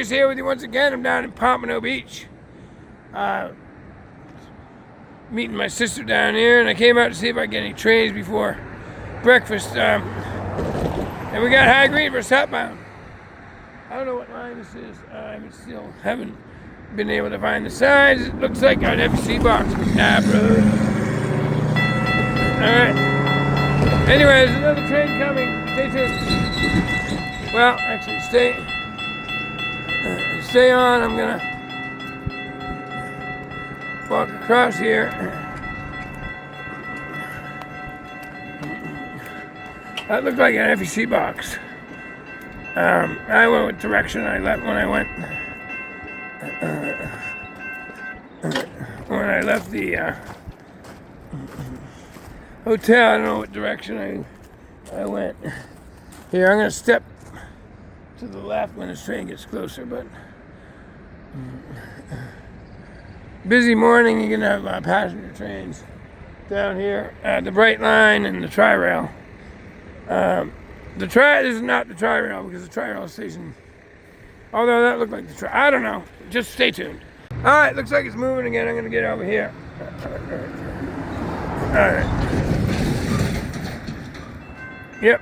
Lucas here with you once again. I'm down in Pompano Beach. Meeting my sister down here, and I came out to see if I get any trains before breakfast. And we got high green for southbound. I don't know what line this is. I still haven't been able to find the signs. It looks like an FEC box from Naples. Alright. Anyway, there's another train coming. Stay tuned. Well, actually, stay on. I'm gonna walk across here. That looked like an FEC box. I went with direction I left when I went. When I left the hotel, I don't know what direction I went. Here, I'm gonna step to the left when this train gets closer, but busy morning. You're gonna have passenger trains down here, the Bright Line and the Tri-Rail. This is not the Tri-Rail because the Tri-Rail station, although that looked like the I don't know. Just stay tuned. All right, looks like it's moving again. I'm gonna get over here. All right. Yep.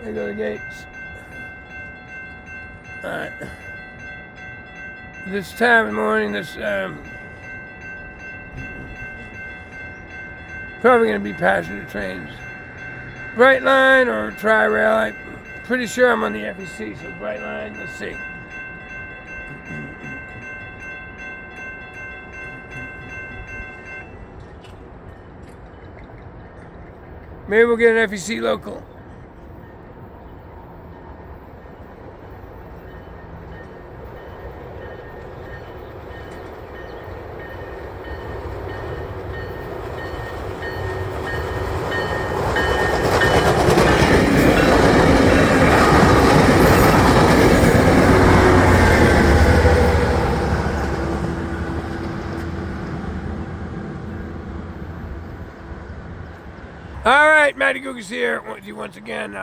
There go the gates. All right. This time of the morning, probably gonna be passenger trains. Bright Line or Tri-Rail. I'm pretty sure I'm on the FEC, so Bright Line, let's see. Maybe we'll get an FEC local. All right, Matty Googus here with you once again,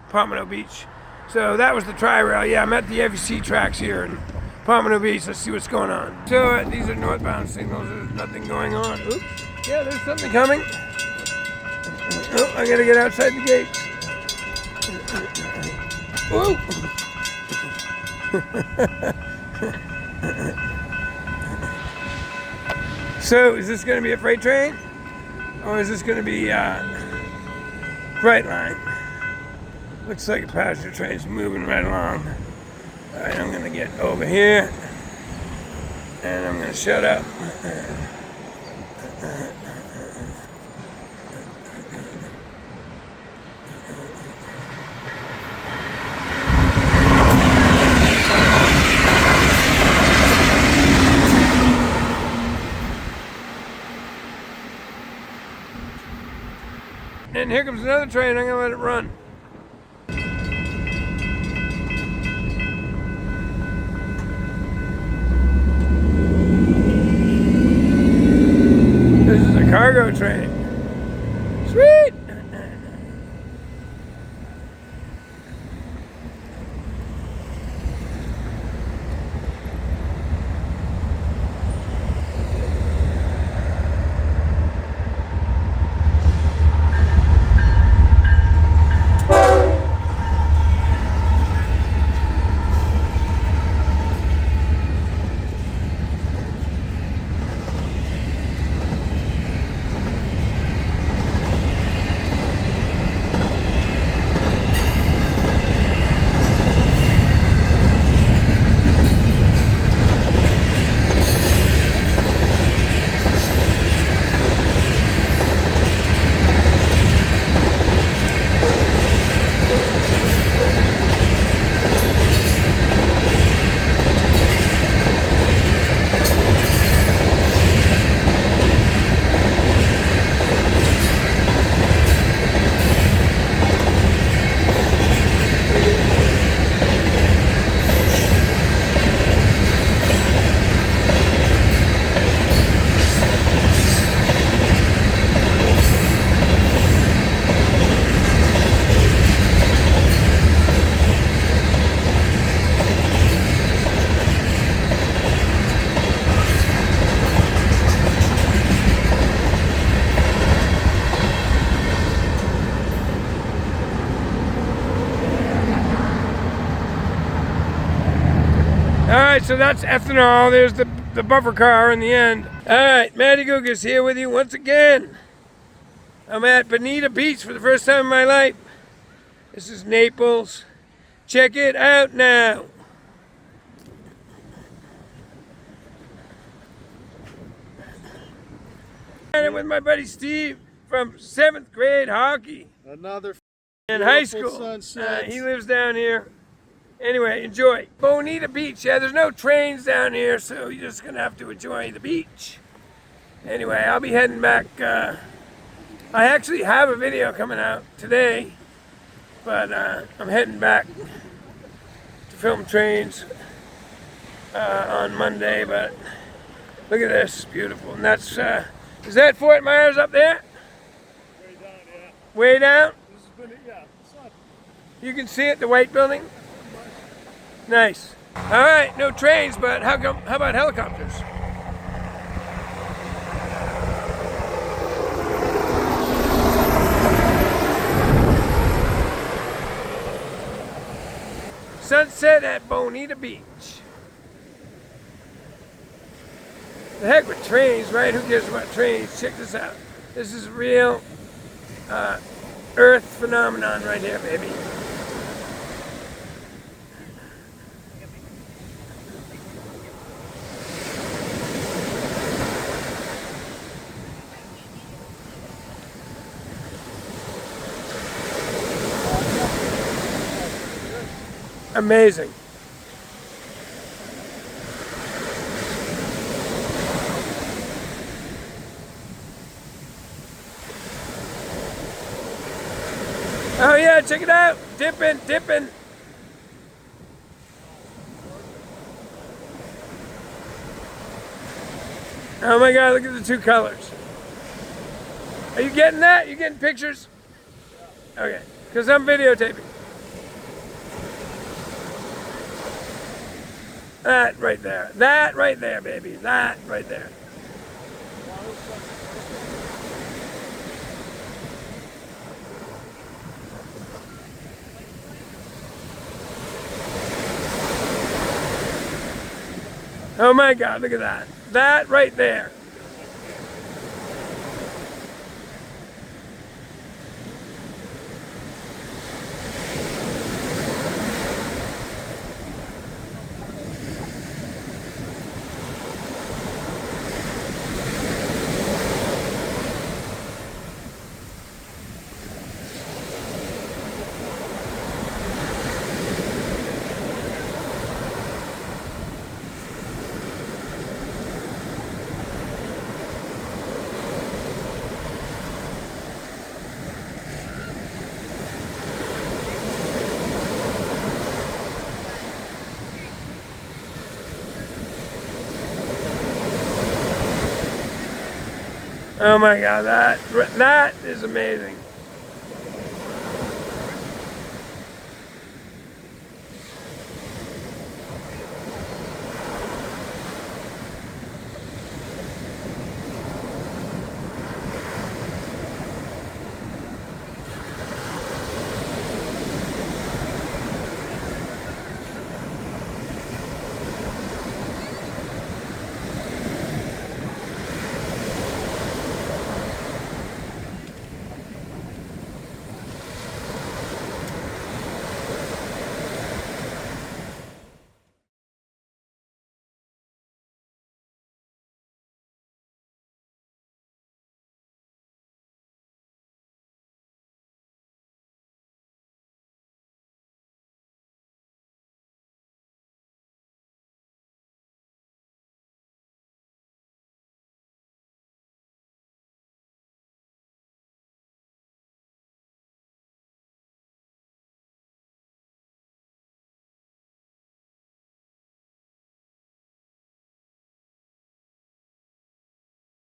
Pompano Beach. So that was the Tri-Rail. Yeah, I'm at the FEC tracks here in Pompano Beach. Let's see what's going on. So these are northbound signals. There's nothing going on. Oops. Yeah, there's something coming. Oh, I gotta get outside the gates. Whoa. So is this gonna be a freight train? Or is this gonna be Bright Line? Looks like a passenger train's moving right along. All right, I'm gonna get over here, and I'm gonna shut up. And here comes another train. I'm gonna let it run. This is a cargo train. Sweet! right, so that's ethanol. There's the buffer car in the end. All right, Matty Gugas here with you once again. I'm at Bonita Beach for the first time in my life. This is Naples. Check it out now. I'm with my buddy Steve from 7th grade hockey. Another In high school. Sunset. He lives down here. Anyway, enjoy. Bonita Beach. Yeah, there's no trains down here, so you're just going to have to enjoy the beach. Anyway, I'll be heading back. I actually have a video coming out today, but I'm heading back to film trains on Monday. But look at this, beautiful. And that's, is that Fort Myers up there? Way down, yeah. Way down? This has been, yeah. It's not You can see it, the white building? Nice. All right, no trains, but how about helicopters? Sunset at Bonita Beach. The heck with trains, right? Who cares about trains? Check this out. This is real Earth phenomenon right here, baby. Amazing. Oh yeah, check it out. Dipping, dipping. Oh my God, look at the two colors. Are you getting that? You getting pictures? Okay, because I'm videotaping. That right there. That right there, baby. That right there. Oh my God, look at that. That right there. Oh my God, that is amazing.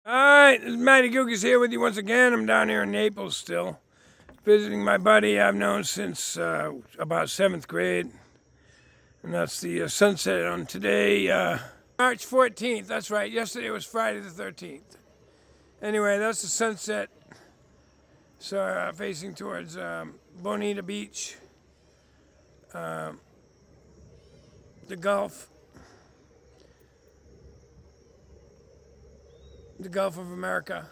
All right, this is Matty Gugas here with you once again. I'm down here in Naples still, visiting my buddy I've known since about 7th grade. And that's the sunset on today, March 14th. That's right, yesterday was Friday the 13th. Anyway, that's the sunset. So facing towards Bonita Beach, the Gulf. the Gulf of America.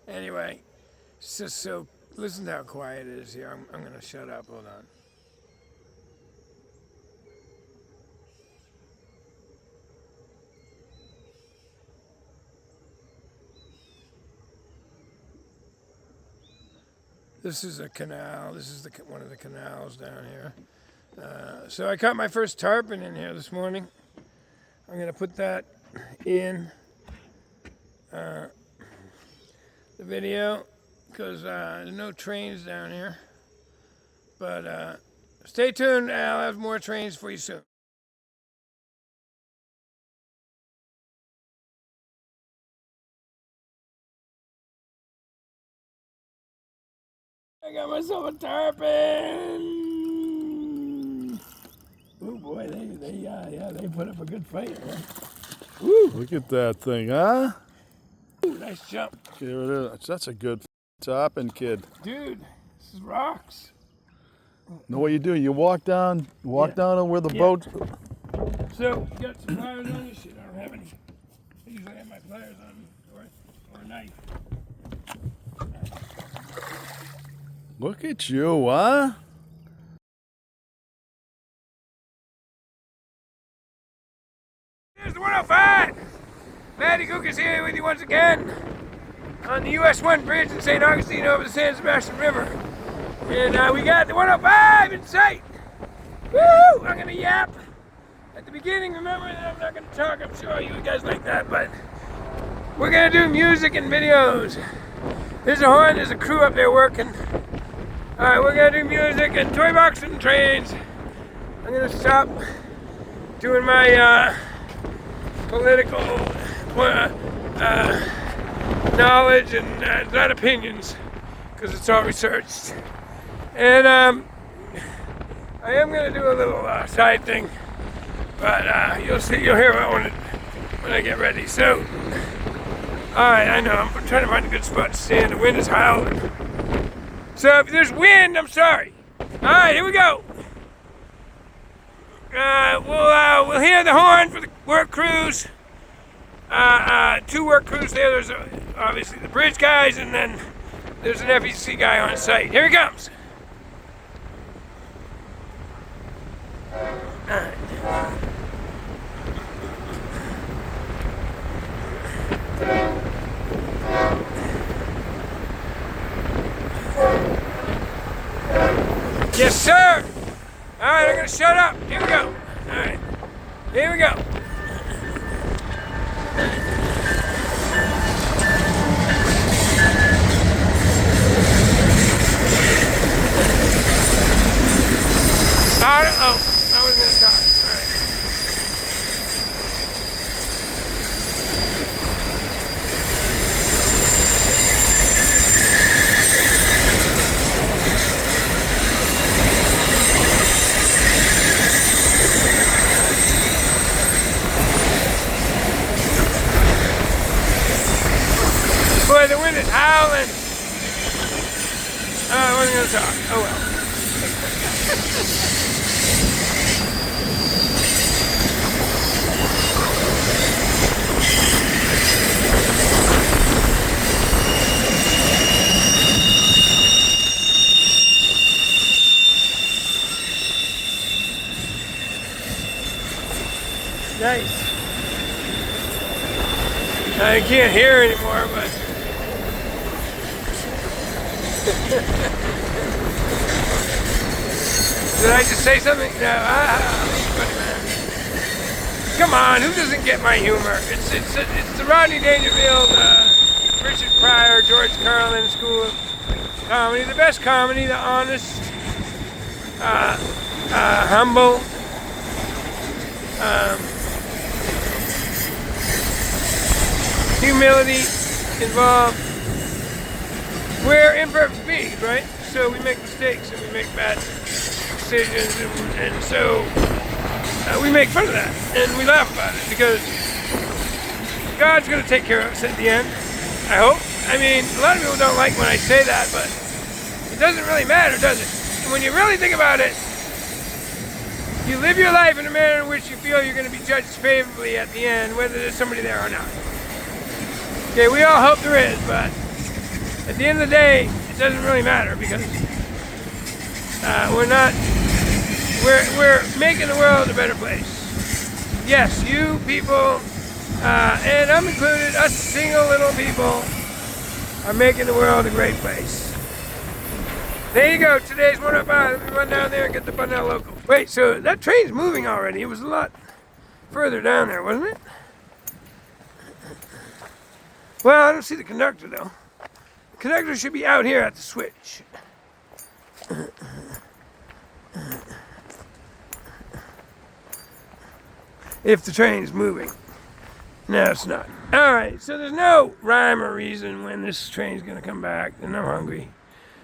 Anyway, it's just so, listen to how quiet it is here. I'm going to shut up. Hold on. This is a canal. This is one of the canals down here. So I caught my first tarpon in here this morning. I'm going to put that in the video because there's no trains down here. But stay tuned. I'll have more trains for you soon. I got myself a tarpon. Oh boy, they put up a good fight, man. Woo! Look at that thing, huh? Ooh, nice jump. Here it is. That's a good tarpon, kid. Dude, this is rocks. Know what you do? You walk down to where the boat. So, you got some pliers on you? Shit, I don't have any. I usually have my pliers on me, or a knife. Look at you, huh? Here's the 105. Matty Cook is here with you once again on the US 1 bridge in St. Augustine over the San Sebastian River. And we got the 105 in sight. Woo! I'm gonna yap at the beginning. Remember that I'm not gonna talk. I'm sure you guys like that, but we're gonna do music and videos. There's a horn, there's a crew up there working. Alright, we're gonna do music and toy boxing trains. I'm gonna stop doing my political knowledge and not opinions, because it's all researched. And I am gonna do a little side thing, but you'll hear about it when I get ready. So, alright, I know, I'm trying to find a good spot to stand. The wind is howling. So if there's wind, I'm sorry. Alright, here we go. We'll hear the horn for the work crews. 2 work crews there. There's obviously the bridge guys, and then there's an FEC guy on site. Here he comes. Alright. Yes, sir! Alright, I'm gonna shut up. Here we go. Alright. Here we go. I was gonna talk. Alright. Boy, the wind is howling. I wasn't gonna talk. Oh well. Nice. I can't hear anymore, but did I just say something? No. Funny man. Come on, who doesn't get my humor? It's the Rodney Dangerfield, Richard Pryor, George Carlin School of Comedy. The best comedy, the honest, humble, humility involved. We're imperfect beings, right? So we make mistakes and we make bad decisions, and so we make fun of that and we laugh about it because God's going to take care of us at the end. I hope. I mean, a lot of people don't like when I say that, but it doesn't really matter, does it? And when you really think about it, You live your life in a manner in which you feel you're going to be judged favorably at the end, whether there's somebody there or not. Okay, we all hope there is, but at the end of the day, it doesn't really matter because we're making the world a better place. Yes, you people, and I'm included, us single little people, are making the world a great place. There you go, today's 105. Let me run down there and get the Pompano local. Wait, so that train's moving already. It was a lot further down there, wasn't it? Well, I don't see the conductor though. The conductor should be out here at the switch. If the train's moving. No, it's not. All right, so there's no rhyme or reason when this train's gonna come back, and I'm hungry.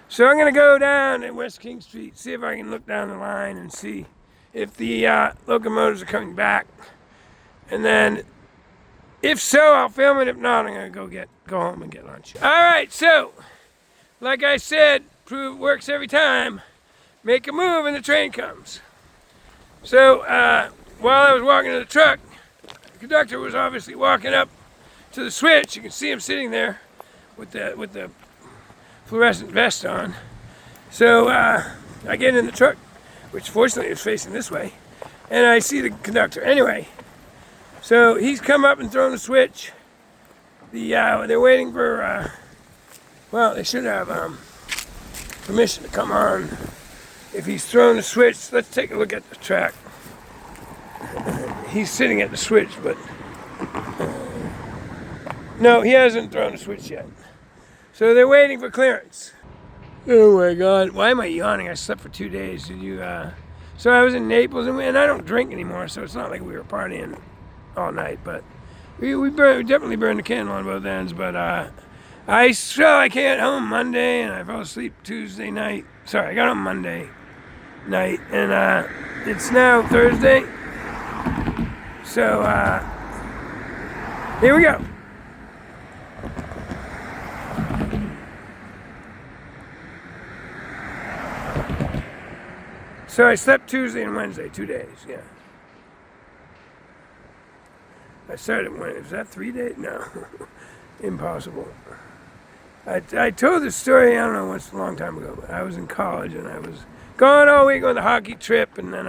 So I'm gonna go down at West King Street, see if I can look down the line and see if the locomotives are coming back. And then, if so, I'll film it. If not, I'm gonna go home and get lunch. All right, so, like I said, prove it works every time. Make a move and the train comes. So, while I was walking to the truck, the conductor was obviously walking up to the switch. You can see him sitting there with the fluorescent vest on. So I get in the truck, which fortunately is facing this way, and I see the conductor. Anyway, so he's come up and thrown the switch. They're waiting for, well, they should have permission to come on. If he's thrown the switch, let's take a look at the track. He's sitting at the switch, but no, he hasn't thrown the switch yet. So they're waiting for clearance. Oh my God, why am I yawning? I slept for 2 days. Did you, so I was in Naples, and I don't drink anymore, so it's not like we were partying all night, but we definitely burned the candle on both ends, but I came home Monday, and I fell asleep Tuesday night. Sorry, I got home Monday night, and it's now Thursday, so here we go. So I slept Tuesday and Wednesday, 2 days, yeah. I started when, is that 3 days? No, impossible. I told this story, I don't know, once a long time ago, but I was in college and I was gone all week on the hockey trip, and then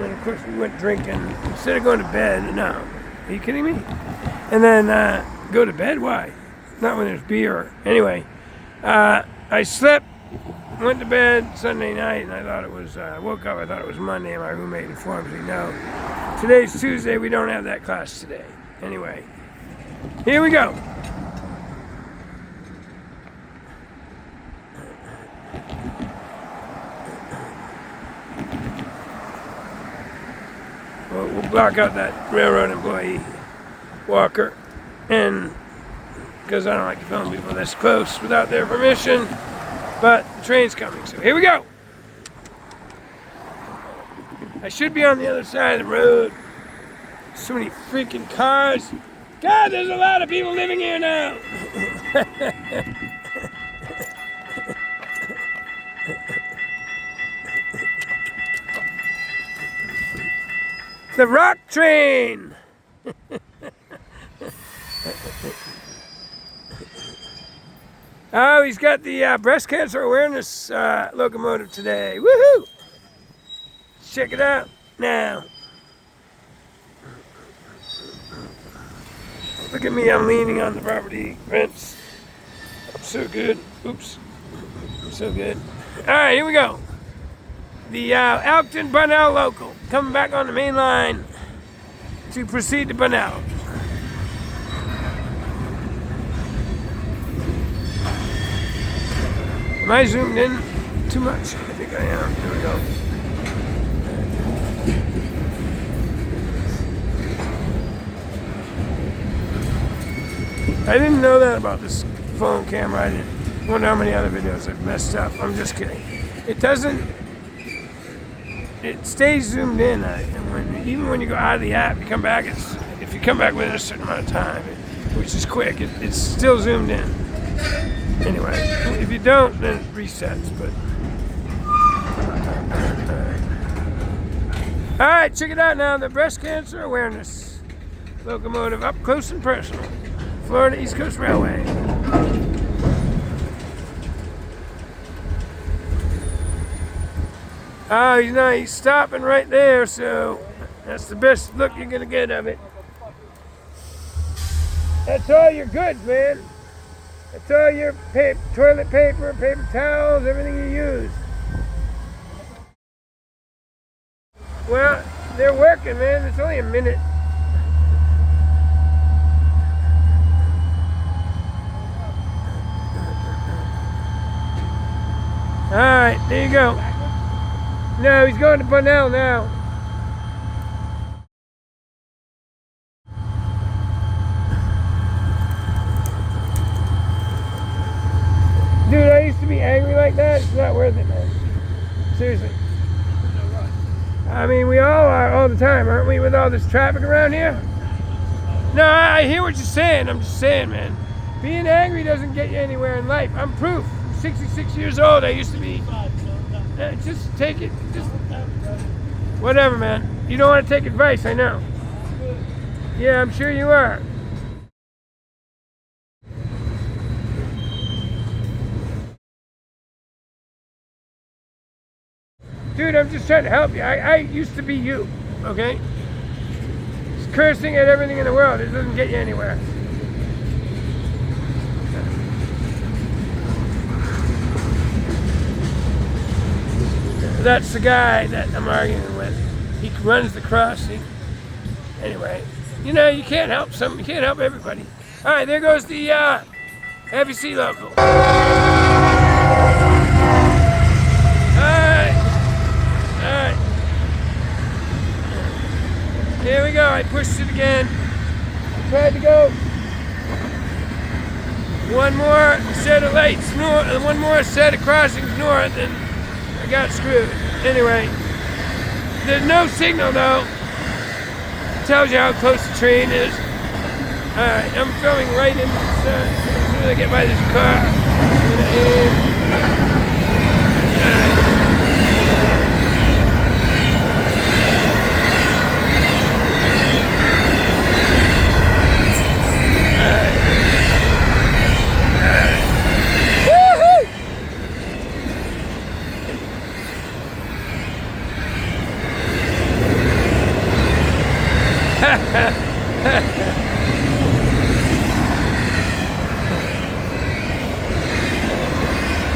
of course we went drinking. Instead of going to bed, no, are you kidding me? And then go to bed, why? Not when there's beer. Anyway, I slept, went to bed Sunday night, and I thought it was, woke up, I thought it was Monday, and my roommate informed me, no, today's Tuesday, we don't have that class today. Anyway, here we go. We'll block out that railroad employee walker, and because I don't like to film people this close without their permission, but the train's coming, so here we go. I should be on the other side of the road. So many freaking cars. God, there's a lot of people living here now. The rock train. Oh, he's got the breast cancer awareness locomotive today. Woohoo! Check it out now. Look at me, I'm leaning on the property fence. I'm so good. Oops. I'm so good. All right, here we go. The Elkton Bunnell local coming back on the main line to proceed to Bunnell. Am I zoomed in too much? I think I am. Here we go. I didn't know that about this phone camera. I didn't wonder how many other videos I've messed up. I'm just kidding. It doesn't. It stays zoomed in, and even when you go out of the app, you come back. If you come back within a certain amount of time, which is quick, it's still zoomed in. Anyway, if you don't, then it resets. But all right, check it out now. The breast cancer awareness locomotive, up close and personal. Florida East Coast Railway. Oh, he's stopping right there, so that's the best look you're gonna get of it. That's all your goods, man. That's all your toilet paper, paper towels, everything you use. Well, they're working, man. It's only a minute. All right, there you go. No, he's going to Pompano now. Dude, I used to be angry like that. It's not worth it, man. Seriously. I mean, we all are all the time, aren't we, with all this traffic around here? No, I hear what you're saying. I'm just saying, man. Being angry doesn't get you anywhere in life. I'm proof. I'm 66 years old. I used to be. Just take it. Just whatever, man. You don't want to take advice, I know. Yeah, I'm sure you are. Dude, I'm just trying to help you. I used to be you, okay? Just cursing at everything in the world. It doesn't get you anywhere. That's the guy that I'm arguing with. He runs the crossing. Anyway, you know, you can't help you can't help everybody. All right, there goes the FEC local. All right. Here we go. I pushed it again. I tried to go one more set of lights north, and one more set of crossings north, and I got screwed. Anyway, there's no signal though. It tells you how close the train is. Alright, I'm filming right in the sun. As soon as I get by this car, I'm gonna aim.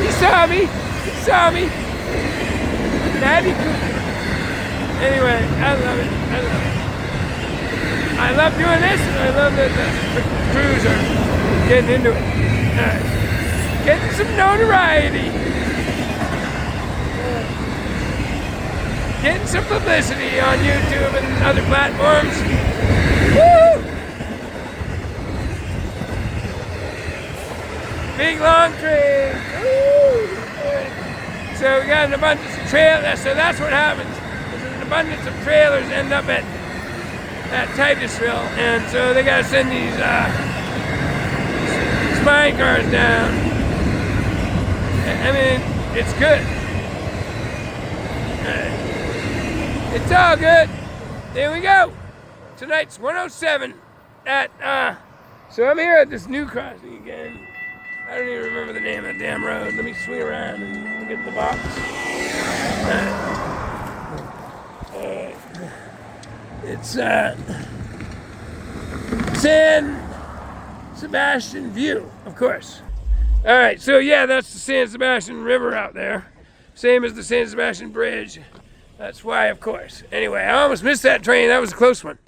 He saw me. Daddy Cooper. Anyway, I love it. I love doing this, and I love that the crews are getting into it. Getting some notoriety. Getting some publicity on YouTube and other platforms. Woo! Big long train. Woo! So we got an abundance of trailers. So that's what happens. There's an abundance of trailers end up at Titusville, and so they gotta send these spine cars down. I mean, it's good. It's all good. There we go. Tonight's 107 at so I'm here at this new crossing again. I don't even remember the name of the damn road. Let me swing around and get the box. It's San Sebastian View, of course. All right, so yeah, that's the San Sebastian River out there. Same as the San Sebastian Bridge. That's why, of course. Anyway, I almost missed that train. That was a close one.